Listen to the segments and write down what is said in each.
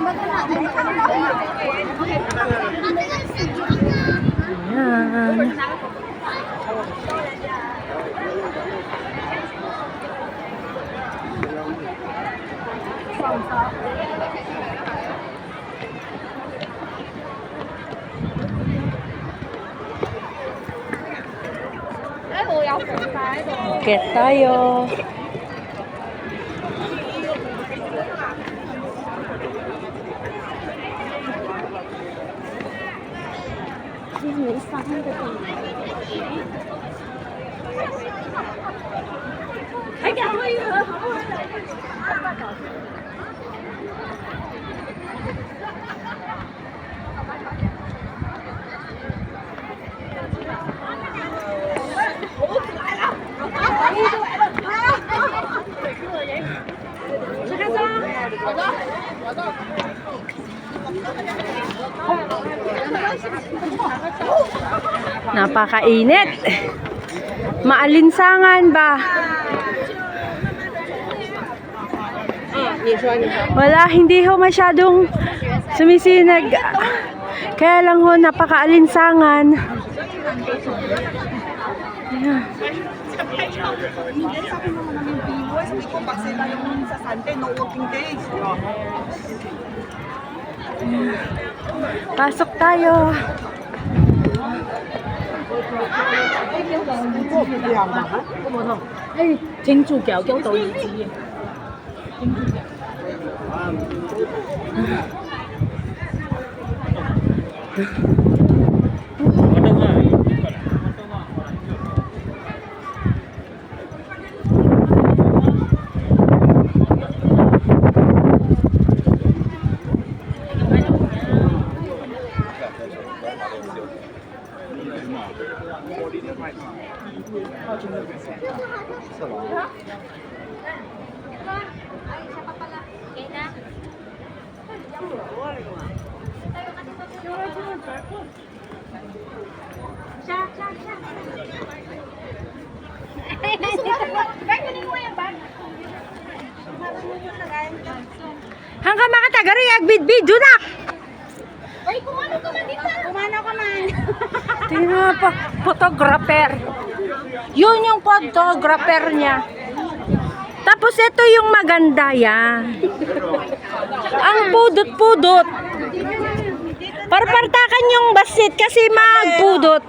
Ayan. Get tayo. Napakainit. Maalinsangan ba? Wala, hindi ho masyadong sumisinag. Kaya lang ho, napakaalinsangan. Ayan. Pasok tayo. Hanggang makatagari, agbid-bid, junak! Ay, kumano ka man dito? Kumano ka man. Tingnan pa, photographer. Yun yung photographer niya. Tapos ito yung maganda yan. Ang pudot-pudot. Parpartakan yung basit kasi magpudot.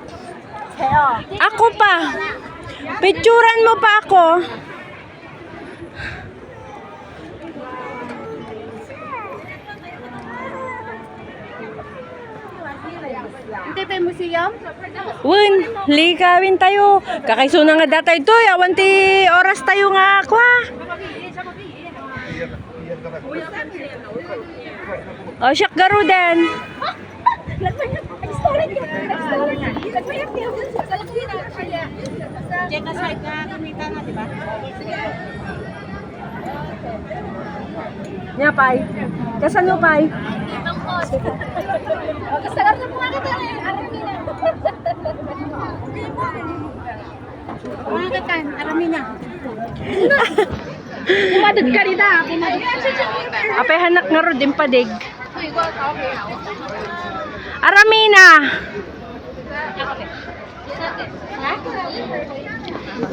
Ako pa. Picturan mo pa ako. Hindi pa yung museum? Wun, likawin tayo. Kakaiso na nga datay to. Awan ti oras tayo nga ako ha. O, siyak garo din. Diyan ka side na kamita na, di ba? Nya, Pai. Kasan mo, Pai? Kasagar na po nga kita eh. Mga kan, Aramina. Pumadod ka rin na. Apay hanak nga ro din padig. Aramina.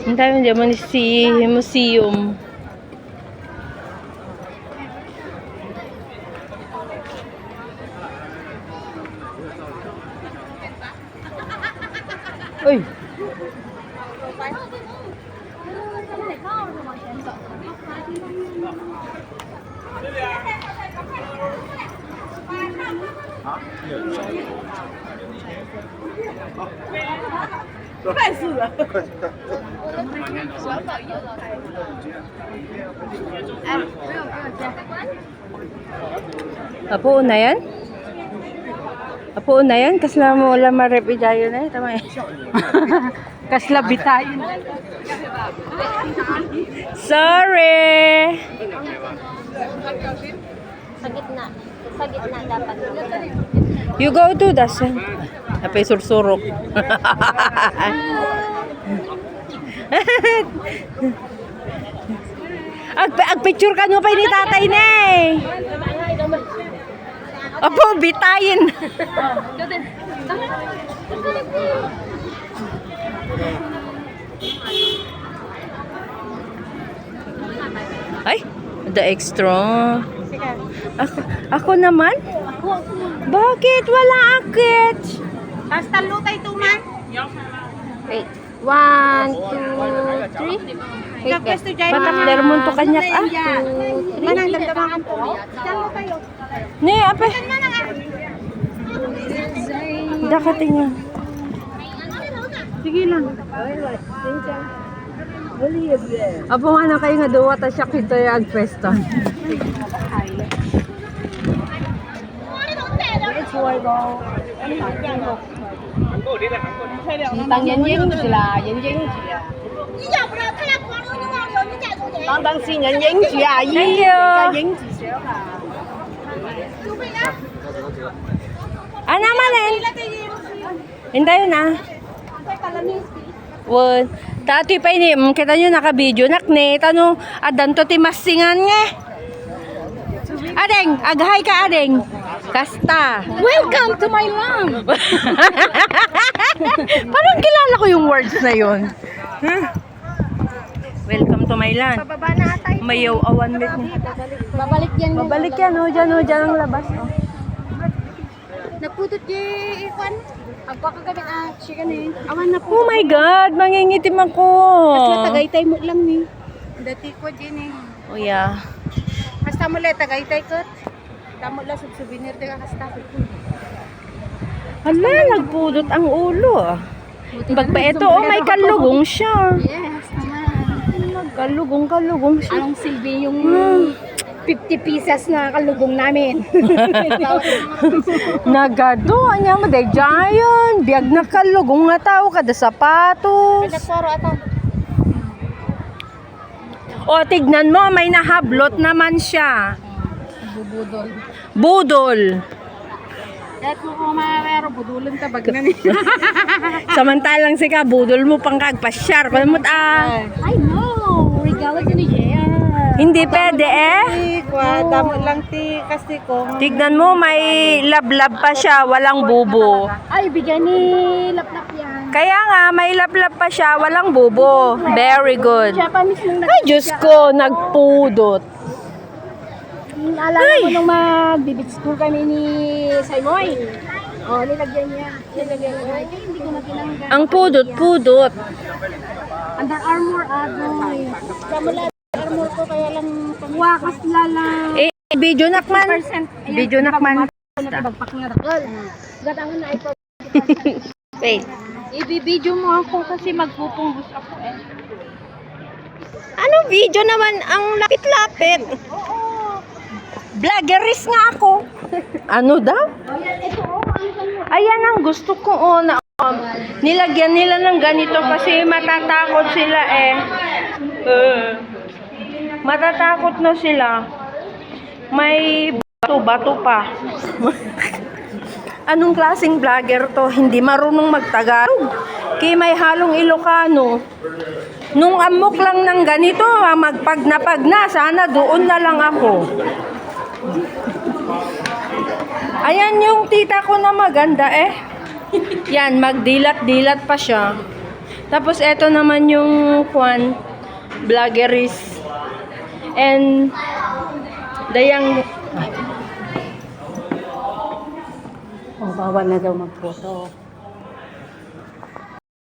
Hindi mo naman si museum. Uy. Apo na yan? Apo na yan? Kasla mo wala marepidayo na eh. Tama eh. Kasla bitayin. Sorry! Sa gitna. Sa gitna dapat. You go to the sun. Apay sursurok. Agpicture ka nyo pa ni tatay na eh. Opo, bitayin. Ay, the extra. Ako naman? Bakit? Wala akit. Tapos talo tayo tuman. Wait. 1, 2, 3. Tapos to dyan. Batak lermon to kanyak ah. Manang damdaman po. Talo tayo. Ne, ape. Dakating nga. Sige lang. Apo nga na kayo nga duwa ta siya kita yung agpesta.当眼影去啦，眼影去啊！你要不然他俩光溜你忘了，你再做点。当新人影去啊， Thank you. 影去少啦。就会了。 Ano manin? Hintayin na. Won. Tati pa ini, kita nyo naka-video nakne. Tanong, adan to timasingan nga. Adeng, aghay ka adeng. Kasta. Welcome to my mom. Parang kilala ko yung words na yun. Huh? Welcome to my land. Bababa na tayo. Mayaw awan mit ni. Babalik yan. Babalik yan, oh. Dyan ang labas, oh. Nagputot yung ikwan. Pagkakagabit chicken eh. Awan na Oh po. my God, mangingitim ako. Tagaytay mo lang ni. Dati ko din eh. Oh yeah. Hasta mo le tagaytay ko. Tamo lang sa souvenir de hasta ko. Hala, nagpudot ang ulo. Bagpa ito, oh, may kalugong siya. Yes, naman. Kalugong siya. Anong silbi yung 50 pieces na kalugong namin? Nagado, anya mo day giant. Biag na kalugong nga tao kada sapatos. Nagporo ato. O, tignan mo, may nahablot naman siya. Bubudol. Budol. Dahil mo kumamero, budulon tabag na ni. Samantalang sika, budol mo pang kagpasyar. Kalmut ah. I know! Regalo to ni Jaya. Hindi pwede eh. Damo lang ti kasi ko. Tignan mo, may lablab pa siya, walang bubo. Ay, bigyan ni Laplap yan. Kaya nga, may lablab pa siya, walang bubo. Very good. Siya pa mismo Ay, Diyos ko, nagpudot. Naalala ko nung mag-bibit school kami ni Saymoy. Oh, nilagyan niya. Nilagyan niya. Ay, hindi ko na tinanggal. Ang pudot. Under Armour, agoy. Kamula, Armour ko kaya lang pangwakas lalang. Eh, video nakman. 10%. Video nakman. Bagpak nga rakal. Gatangan na ito. Wait. Ibibidyo mo ako kasi magpupungbus ako eh. Anong video naman? Ang lapit-lapit. Vloggeris nga ako. Ano daw? Ayan ang gusto ko. Oh, na, nilagyan nila ng ganito kasi matatakot sila eh. Matatakot na sila. May bato-bato pa. Anong klaseng vlogger to? Hindi marunong magtagalog. Kaya may halong Ilocano. Nung amok lang ng ganito, magpag na, sana doon na lang ako. Ayan yung tita ko na maganda eh. Yan, magdilat-dilat pa siya. Tapos eto naman yung vloggeris. And dayang Oh, bawal na daw magphoto.